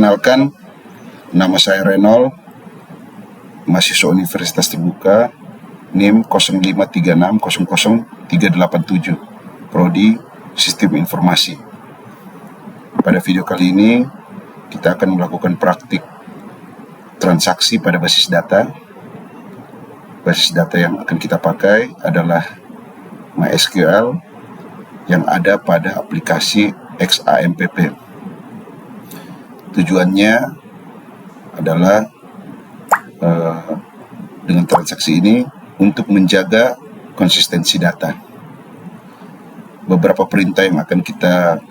Perkenalkan, nama saya Renol, mahasiswa Universitas Terbuka, NIM 0536000387, Prodi Sistem Informasi. Pada video kali ini, kita akan melakukan praktik transaksi pada basis data. Basis data yang akan kita pakai adalah MySQL yang ada pada aplikasi XAMPP. Tujuannya adalah dengan transaksi ini untuk menjaga konsistensi data. Beberapa perintah yang akan kita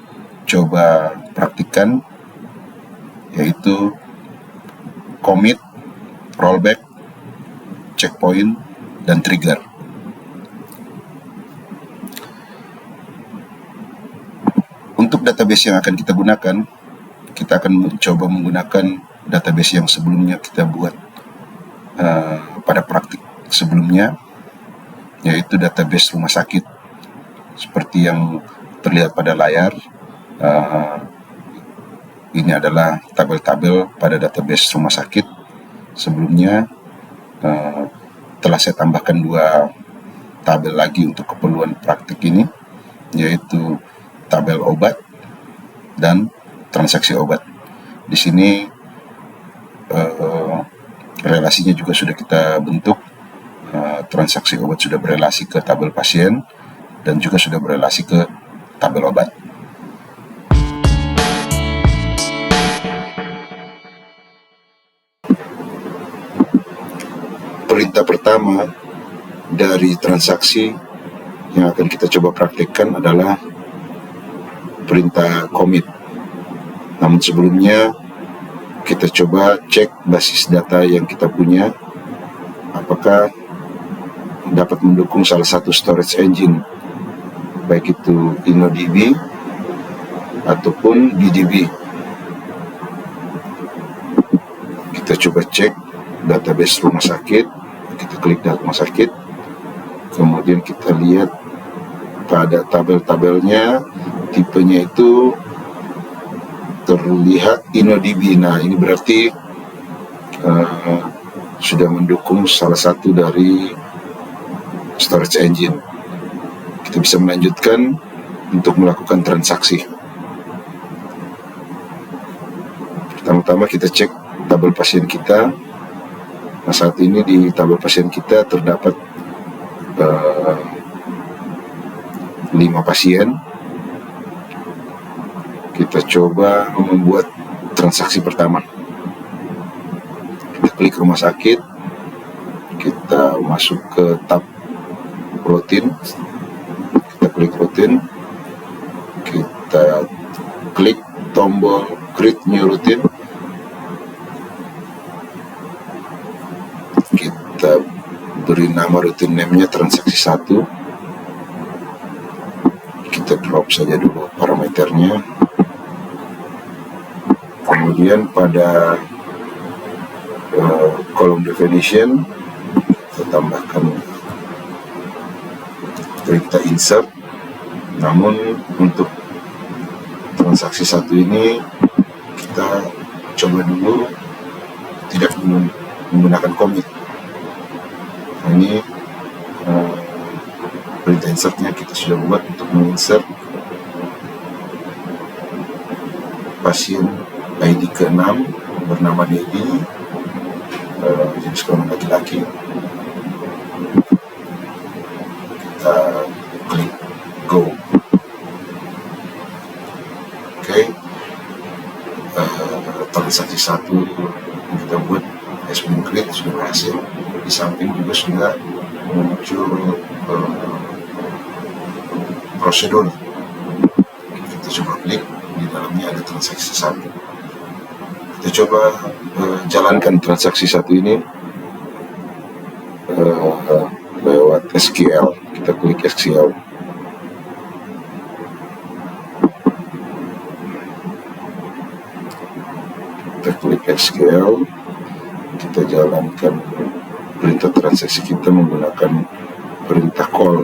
coba praktikkan yaitu commit, rollback, checkpoint, dan trigger. Untuk database yang akan kita gunakan, kita akan mencoba menggunakan database yang sebelumnya kita buat pada praktik sebelumnya, yaitu database rumah sakit. Seperti yang terlihat pada layar, ini adalah tabel-tabel pada database rumah sakit. Sebelumnya telah saya tambahkan 2 tabel lagi untuk keperluan praktik ini, yaitu tabel obat dan transaksi obat. Di sini relasinya juga sudah kita bentuk. Transaksi obat sudah berelasi ke tabel pasien dan juga sudah berelasi ke tabel obat. Perintah pertama dari transaksi yang akan kita coba praktekkan adalah perintah commit. Namun sebelumnya kita coba cek basis data yang kita punya apakah dapat mendukung salah satu storage engine, baik itu InnoDB ataupun BDB. Kita coba cek database rumah sakit, kita klik data rumah sakit, kemudian kita lihat pada tabel-tabelnya tipenya itu terlihat InnoDB. Nah, ini berarti sudah mendukung salah satu dari storage engine. Kita bisa melanjutkan untuk melakukan transaksi. Pertama-tama kita cek tabel pasien kita. Nah, saat ini di tabel pasien kita terdapat 5 pasien. Kita coba membuat transaksi pertama. Kita klik rumah sakit, kita masuk ke tab rutin, kita klik rutin, kita klik tombol create new routine, kita beri nama routine name-nya transaksi 1, kita drop saja dulu parameternya. Kemudian pada kolom definition kita tambahkan perintah insert. Namun untuk transaksi 1 ini kita coba dulu tidak menggunakan commit. Nah, ini perintah insertnya kita sudah buat untuk menginsert pasien ID ke-6 bernama Dedi, jenis kelamin laki-laki. Kita klik go. Oke. Transaksi 1 yang kita buat has been created, sudah berhasil. Di samping juga sudah muncul prosedur. Kita coba klik, di dalamnya ada transaksi 1. Kita coba jalankan transaksi 1 ini lewat SQL. Kita klik SQL. Kita klik SQL. Kita jalankan perintah transaksi kita menggunakan perintah call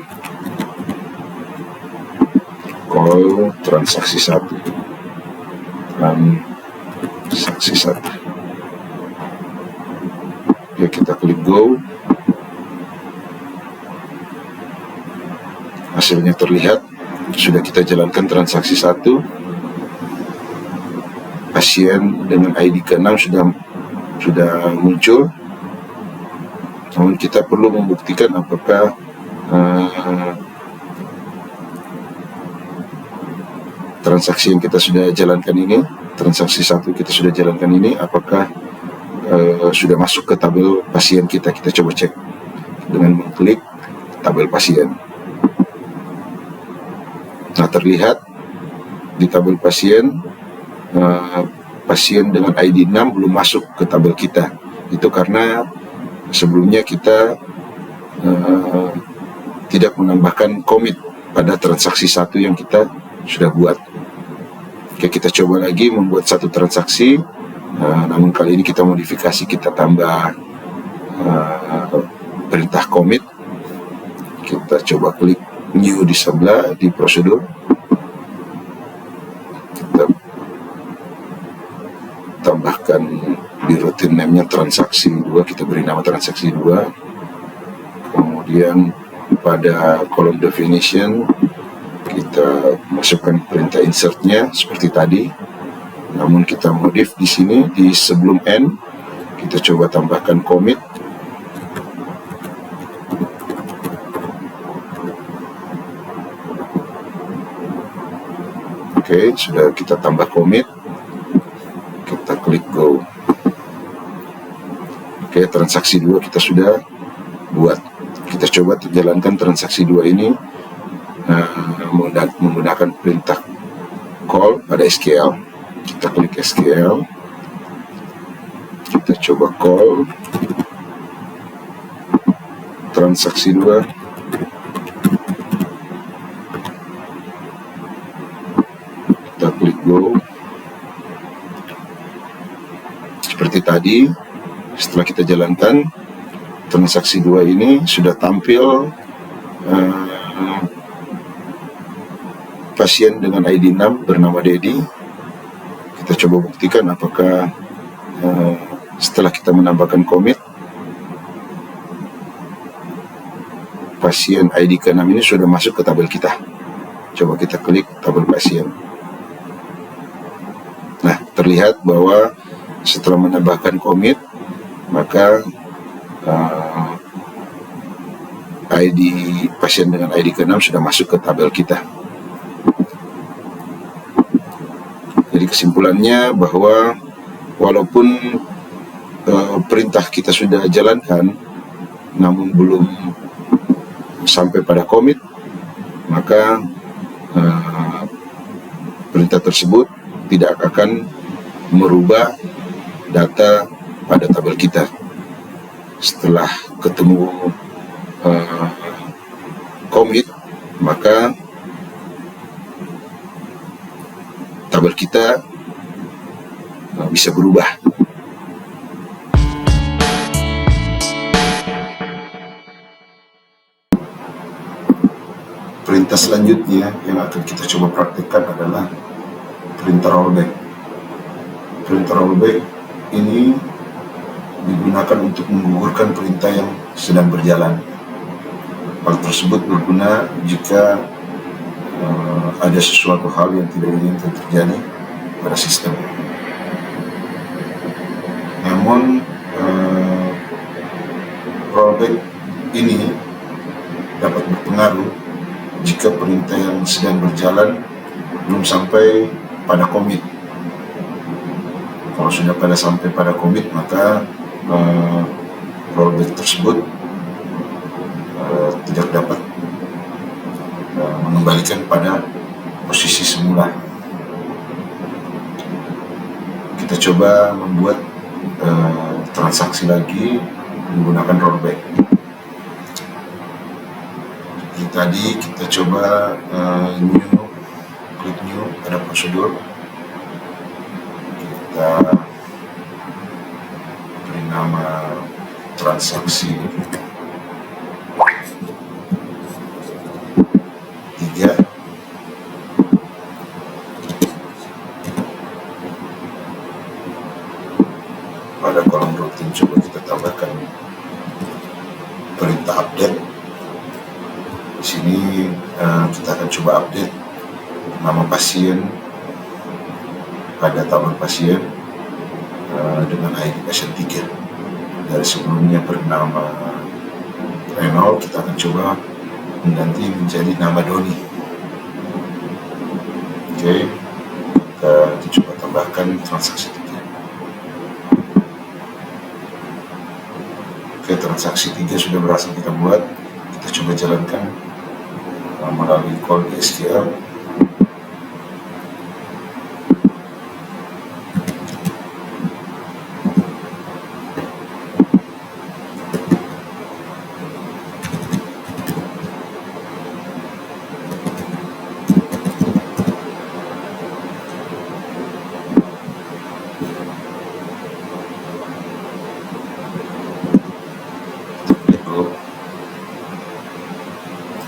transaksi 1. Dan transaksi 1. Ya, kita klik go. Hasilnya terlihat, sudah kita jalankan transaksi 1. Pasien dengan ID ke-6 sudah muncul. Namun kita perlu membuktikan apakah transaksi yang kita sudah jalankan ini, transaksi 1 kita sudah jalankan ini, apakah sudah masuk ke tabel pasien kita. Kita coba cek dengan mengklik tabel pasien. Nah, terlihat di tabel pasien, pasien dengan ID 6 belum masuk ke tabel kita. Itu karena sebelumnya kita tidak menambahkan komit pada transaksi 1 yang kita sudah buat. Oke, kita coba lagi membuat satu transaksi, namun kali ini kita modifikasi, kita tambah perintah komit. Kita coba klik new di sebelah di prosedur. Kita tambahkan di routine name-nya transaksi 2, kita beri nama transaksi 2. Kemudian pada kolom definition kita masukkan perintah insert-nya seperti tadi. Namun kita modif di sini di sebelum end, kita coba tambahkan commit. Oke, sudah kita tambah commit. Kita klik go. Oke, transaksi 2 kita sudah buat. Kita coba jalankan transaksi 2 ini menggunakan perintah call pada SQL. Kita klik SQL. Kita coba call transaksi 2. Kita klik go. Seperti tadi, setelah kita jalankan transaksi 2 ini sudah tampil pasien dengan ID 6 bernama Dedi. Kita coba buktikan apakah setelah kita menambahkan komit, pasien ID ke-6 ini sudah masuk ke tabel kita. Coba kita klik tabel pasien. Nah, terlihat bahwa setelah menambahkan komit, maka ID pasien dengan ID ke-6 sudah masuk ke tabel kita. Jadi kesimpulannya bahwa walaupun perintah kita sudah jalankan, namun belum sampai pada komit, maka perintah tersebut tidak akan merubah data pada tabel kita. Setelah ketemu komit, maka tabel kita bisa berubah. Perintah selanjutnya yang akan kita coba praktekkan adalah perintah rollback. Perintah rollback ini digunakan untuk menggugurkan perintah yang sedang berjalan. Hal tersebut berguna jika ada sesuatu hal yang tidak diinginkan terjadi pada sistem. Namun rollback ini dapat berpengaruh jika perintah yang sedang berjalan belum sampai pada komit. Kalau sudah sampai pada komit, maka rollback tersebut tidak dapat mengembalikan pada posisi semula. Kita coba membuat transaksi lagi menggunakan rollback. Seperti tadi, kita coba klik new pada prosedur. Kita beri nama transaksi 3. Di sini kita akan coba update nama pasien pada tabel pasien dengan ID pasien 3. Dari sebelumnya bernama Renol, kita akan coba mengganti menjadi nama Doni. Oke, kita coba tambahkan transaksi 3. Oke, transaksi 3 sudah berhasil kita buat. Kita coba jalankan melalui call di SQL.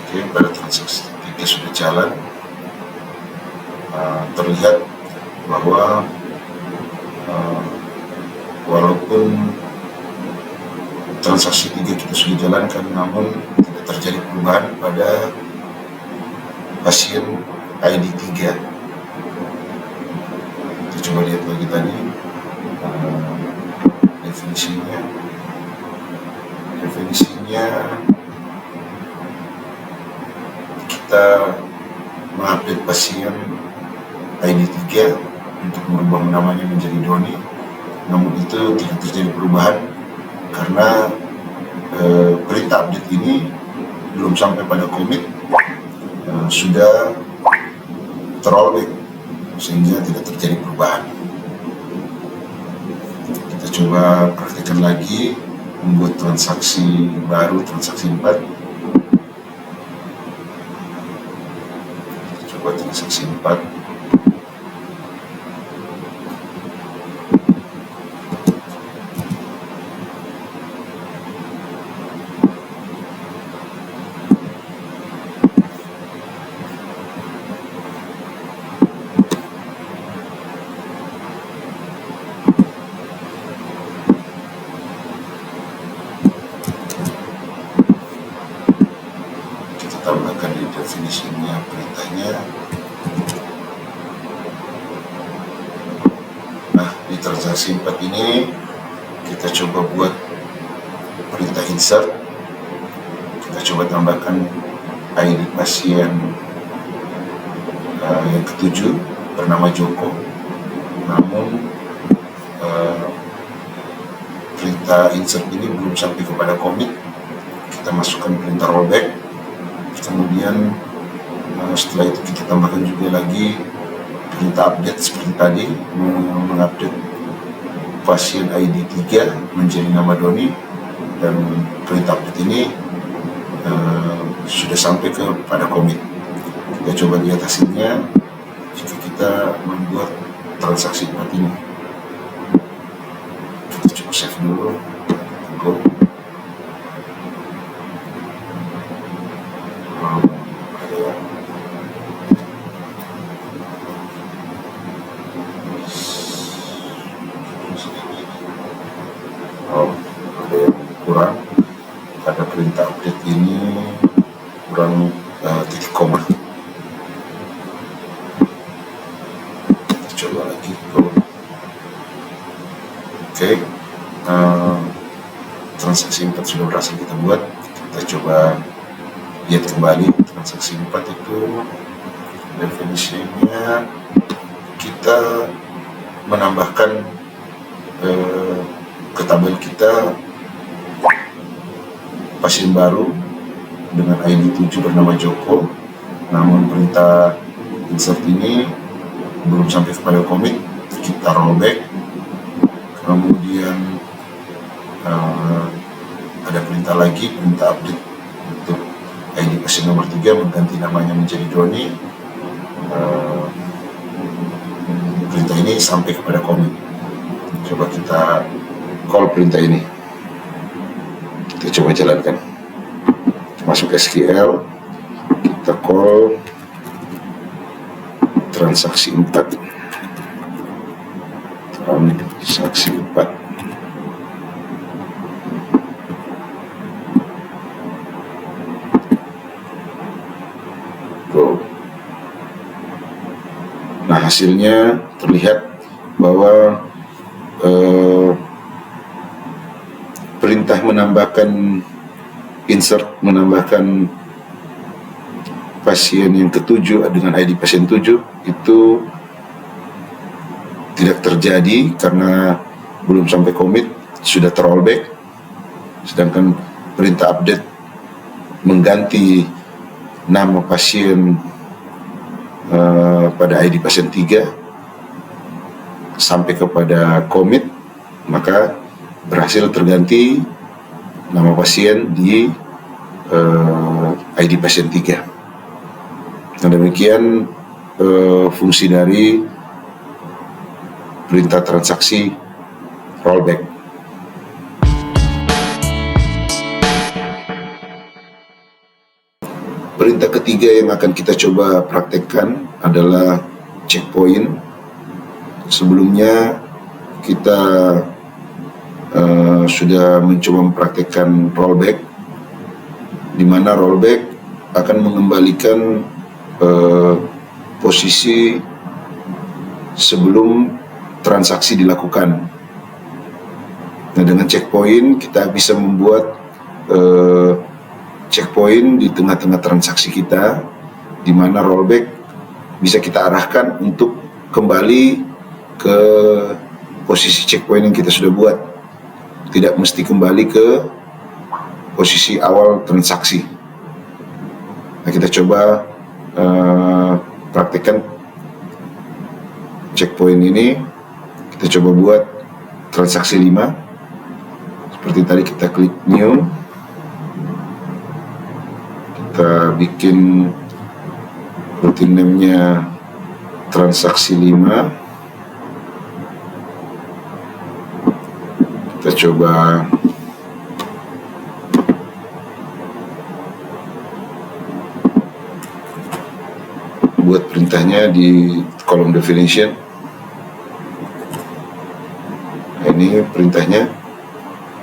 Oke, pada transaksi 3 sudah jalan. Terlihat bahwa walaupun transaksi 3 kita sudah jalankan, namun tidak terjadi perubahan pada pasien ID 3. Kita coba lihat lagi tadi definisinya kita mengupdate pasien ID 3 untuk merubah namanya menjadi Doni, namun itu tidak terjadi perubahan karena perintah update ini belum sampai pada commit, sudah terrollback sehingga tidak terjadi perubahan. Kita coba praktekkan lagi membuat transaksi baru, transaksi 4. Kita coba transaksi 4. Tambahkan di definisinya perintahnya. Nah, di transaksi 4 ini kita coba buat perintah insert. Kita coba tambahkan ID pasien yang ke-7 bernama Joko, namun perintah insert ini belum sampai kepada commit. Kita masukkan perintah rollback. Kemudian setelah itu kita tambahkan juga lagi perintah update seperti tadi, mengupdate pasien ID 3 menjadi nama Doni, dan perintah update ini sudah sampai kepada commit. Kita coba lihat hasilnya jika kita membuat transaksi 4 ini. Kita coba save dulu. Go. Ada yang kurang pada perintah update ini, kurang titik koma. Kita coba lagi. Oke, transaksi 4 sudah berhasil kita buat. Kita coba lihat kembali transaksi 4 itu definisinya. Kita menambahkan ke tabel kita pasien baru dengan ID 7 bernama Joko, namun perintah insert ini belum sampai kepada commit. Kita rollback. Kemudian ada perintah lagi, perintah update untuk ID pasien nomor 3 mengganti namanya menjadi Doni. Perintah ini sampai kepada commit. Coba kita call perintah ini. Kita coba jalankan. Masuk SQL, kita call transaksi 4. Transaksi 4. hasilnya terlihat bahwa perintah menambahkan pasien yang ke-7 dengan ID pasien 7 itu tidak terjadi karena belum sampai komit, sudah terrollback. Sedangkan perintah update mengganti nama pasien pada ID pasien 3 sampai kepada komit, maka berhasil terganti nama pasien di ID pasien 3. Nah, demikian fungsi dari perintah transaksi rollback. Perintah ketiga yang akan kita coba praktekkan adalah checkpoint. Sebelumnya kita sudah mencoba mempraktekkan rollback, di mana rollback akan mengembalikan posisi sebelum transaksi dilakukan. Nah, dengan checkpoint kita bisa membuat checkpoint di tengah-tengah transaksi kita, di mana rollback bisa kita arahkan untuk kembali ke posisi checkpoint yang kita sudah buat, tidak mesti kembali ke posisi awal transaksi. Nah, kita coba praktekkan checkpoint ini. Kita coba buat transaksi 5. Seperti tadi, kita klik new, kita bikin routine name-nya transaksi 5. Kita coba buat perintahnya di kolom definition. Nah, ini perintahnya.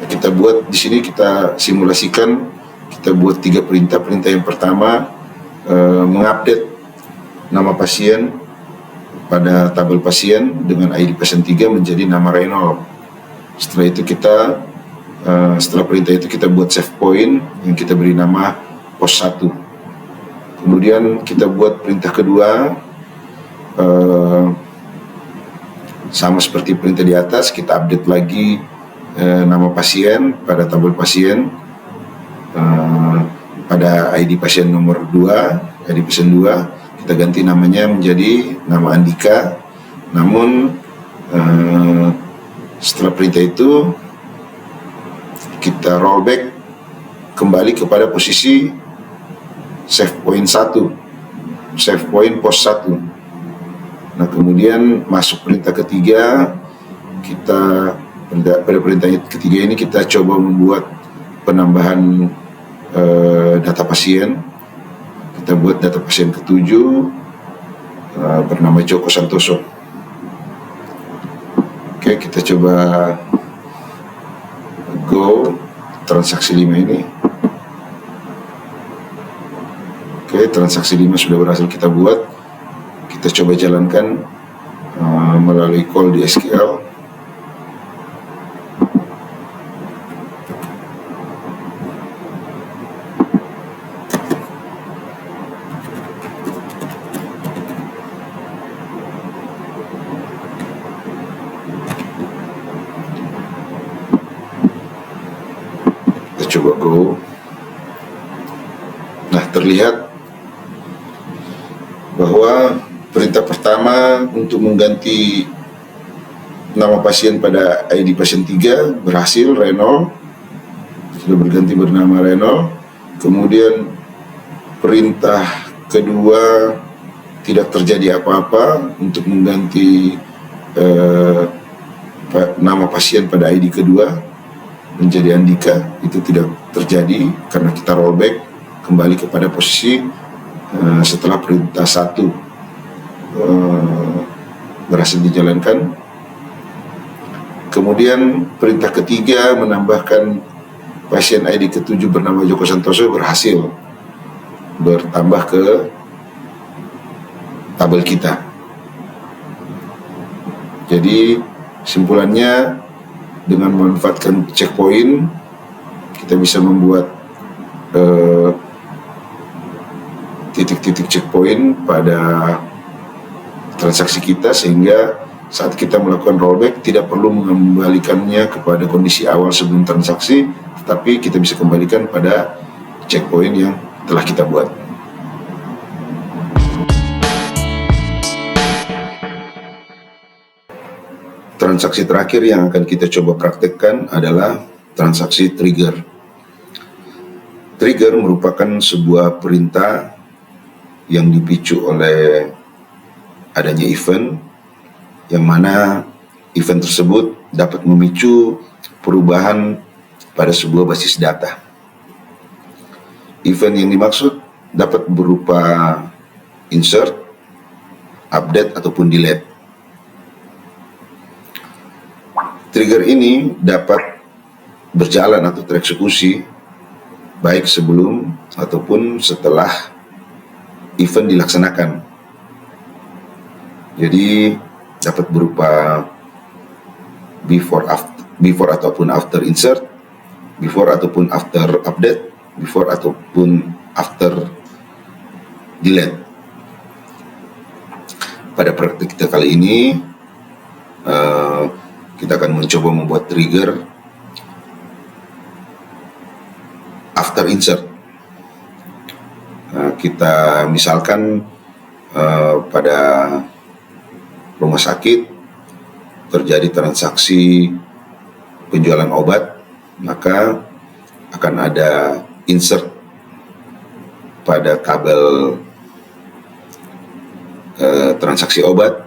Kita buat di sini, kita simulasikan, kita buat 3 perintah. Perintah yang pertama mengupdate nama pasien pada tabel pasien dengan ID pasien 3 menjadi nama Reynolds. Setelah itu setelah perintah itu kita buat save point yang kita beri nama pos 1. Kemudian kita buat perintah kedua, sama seperti perintah di atas, kita update lagi nama pasien pada tabel pasien pada ID pasien nomor 2, ID pasien 2, kita ganti namanya menjadi nama Andika. Namun setelah perintah itu kita rollback kembali kepada posisi save point 1, save point pos 1. Nah, kemudian masuk perintah ketiga, pada perintah ketiga ini kita coba membuat penambahan data pasien. Kita buat data pasien ke-7 bernama Joko Santoso. Oke, kita coba go transaksi 5 ini. Oke, transaksi 5 sudah berhasil kita buat. Kita coba jalankan melalui call di SQL. Kita coba go. Nah, terlihat bahwa perintah pertama untuk mengganti nama pasien pada ID pasien 3 berhasil, Reynolds sudah berganti bernama Reynolds. Kemudian perintah kedua tidak terjadi apa-apa untuk mengganti nama pasien pada ID kedua menjadi Andika, itu tidak terjadi karena kita rollback kembali kepada posisi setelah perintah 1 berhasil dijalankan. Kemudian perintah ketiga menambahkan pasien ID ke-7 bernama Joko Santoso berhasil bertambah ke tabel kita. Jadi simpulannya, dengan memanfaatkan checkpoint kita bisa membuat titik-titik checkpoint pada transaksi kita, sehingga saat kita melakukan rollback tidak perlu mengembalikannya kepada kondisi awal sebelum transaksi, tetapi kita bisa kembalikan pada checkpoint yang telah kita buat. Transaksi terakhir yang akan kita coba praktekkan adalah transaksi trigger. Trigger merupakan sebuah perintah yang dipicu oleh adanya event, yang mana event tersebut dapat memicu perubahan pada sebuah basis data. Event yang dimaksud dapat berupa insert, update, ataupun delete. Trigger ini dapat berjalan atau tereksekusi baik sebelum ataupun setelah event dilaksanakan. Jadi dapat berupa before ataupun after insert, before ataupun after update, before ataupun after delete. Pada praktik kita kali ini kita akan mencoba membuat trigger after insert. Kita misalkan pada rumah sakit terjadi transaksi penjualan obat, maka akan ada insert pada kabel transaksi obat.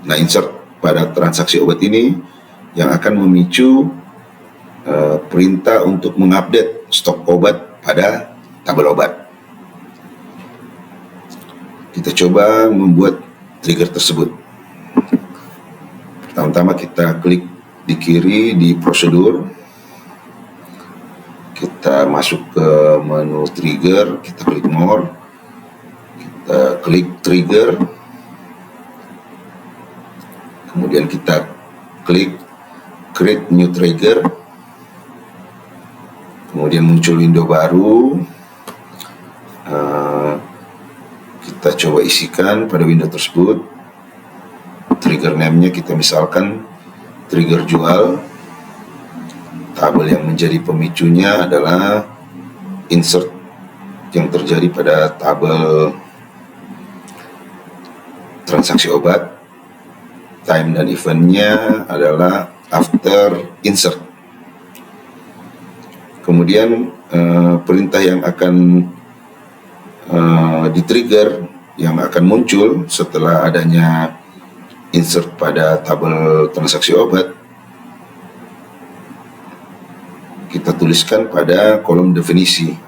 Nah, insert pada transaksi obat ini yang akan memicu perintah untuk mengupdate stok obat pada tabel obat. Kita coba membuat trigger tersebut. Pertama-tama kita klik di kiri di prosedur, kita masuk ke menu trigger, kita klik more, kita klik trigger, kemudian kita klik create new trigger, kemudian muncul window baru. Kita coba isikan pada window tersebut trigger name-nya, kita misalkan trigger jual. Tabel yang menjadi pemicunya adalah insert yang terjadi pada tabel transaksi obat. Time dan eventnya adalah after insert. Kemudian perintah yang akan di-trigger, yang akan muncul setelah adanya insert pada tabel transaksi obat, kita tuliskan pada kolom definisi.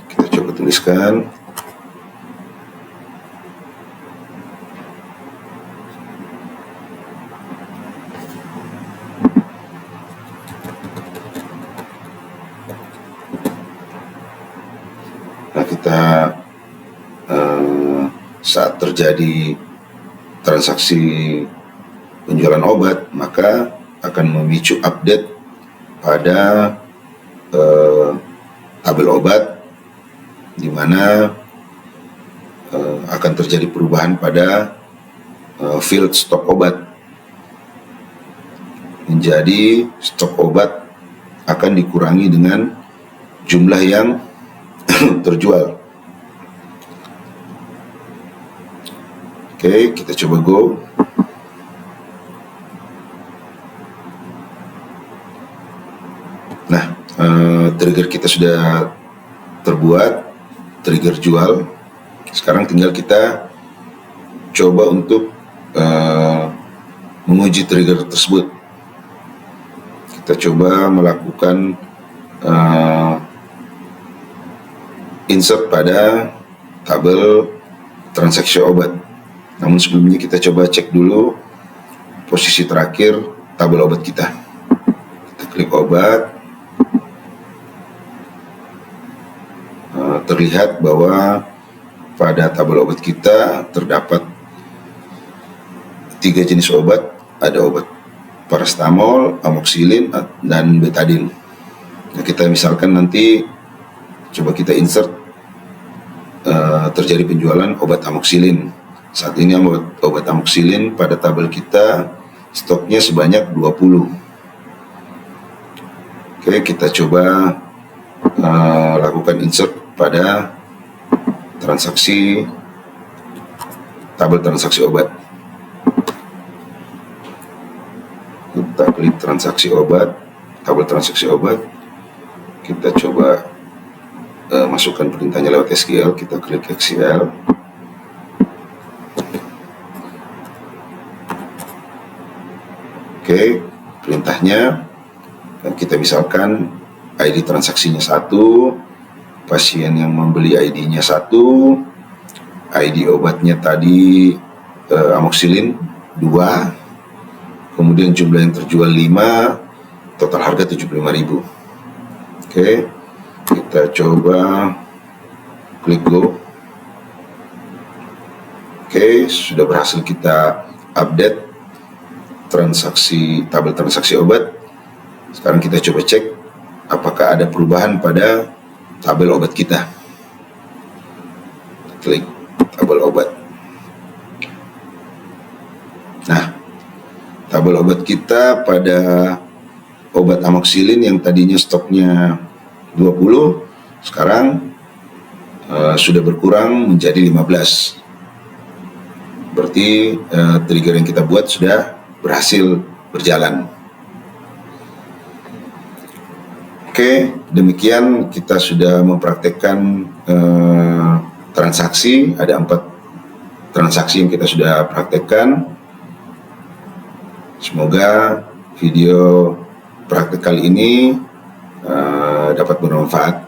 Kita coba tuliskan. Nah, kita saat terjadi transaksi penjualan obat, maka akan memicu update pada tabel obat, di mana akan terjadi perubahan pada field stok obat. Menjadi stok obat akan dikurangi dengan jumlah yang terjual. Oke, kita coba go. Nah, trigger kita sudah terbuat, trigger jual. Sekarang tinggal kita coba untuk menguji trigger tersebut. Kita coba melakukan insert pada tabel transaksi obat. Namun sebelumnya kita coba cek dulu posisi terakhir tabel obat kita. Kita klik obat, terlihat bahwa pada tabel obat kita terdapat 3 jenis obat. Ada obat paracetamol, amoxicillin, dan betadine. Nah, kita misalkan nanti coba kita insert terjadi penjualan obat amoxicillin. Saat ini obat amoxicillin pada tabel kita stoknya sebanyak 20. Oke, kita coba lakukan insert pada tabel transaksi obat. Kita klik transaksi obat, tabel transaksi obat. Kita coba masukkan perintahnya lewat SQL. Kita klik SQL. Oke, perintahnya kita misalkan ID transaksinya 1, pasien yang membeli ID-nya 1, ID obatnya tadi amoxicillin 2, kemudian jumlah yang terjual 5, total harga 75.000. Oke, kita coba klik go. Oke, sudah berhasil kita update tabel transaksi obat. Sekarang kita coba cek apakah ada perubahan pada tabel obat kita. Klik tabel obat. Nah, tabel obat kita pada obat amoxicillin yang tadinya stoknya 20, sekarang sudah berkurang menjadi 15. Berarti trigger yang kita buat sudah berhasil berjalan. Oke, demikian kita sudah mempraktekkan transaksi. Ada 4 transaksi yang kita sudah praktekkan. Semoga video praktek kali ini dapat bermanfaat.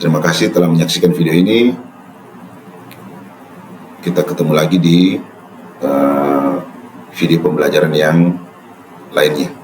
Terima kasih telah menyaksikan video ini. Kita ketemu lagi di video pembelajaran yang lainnya.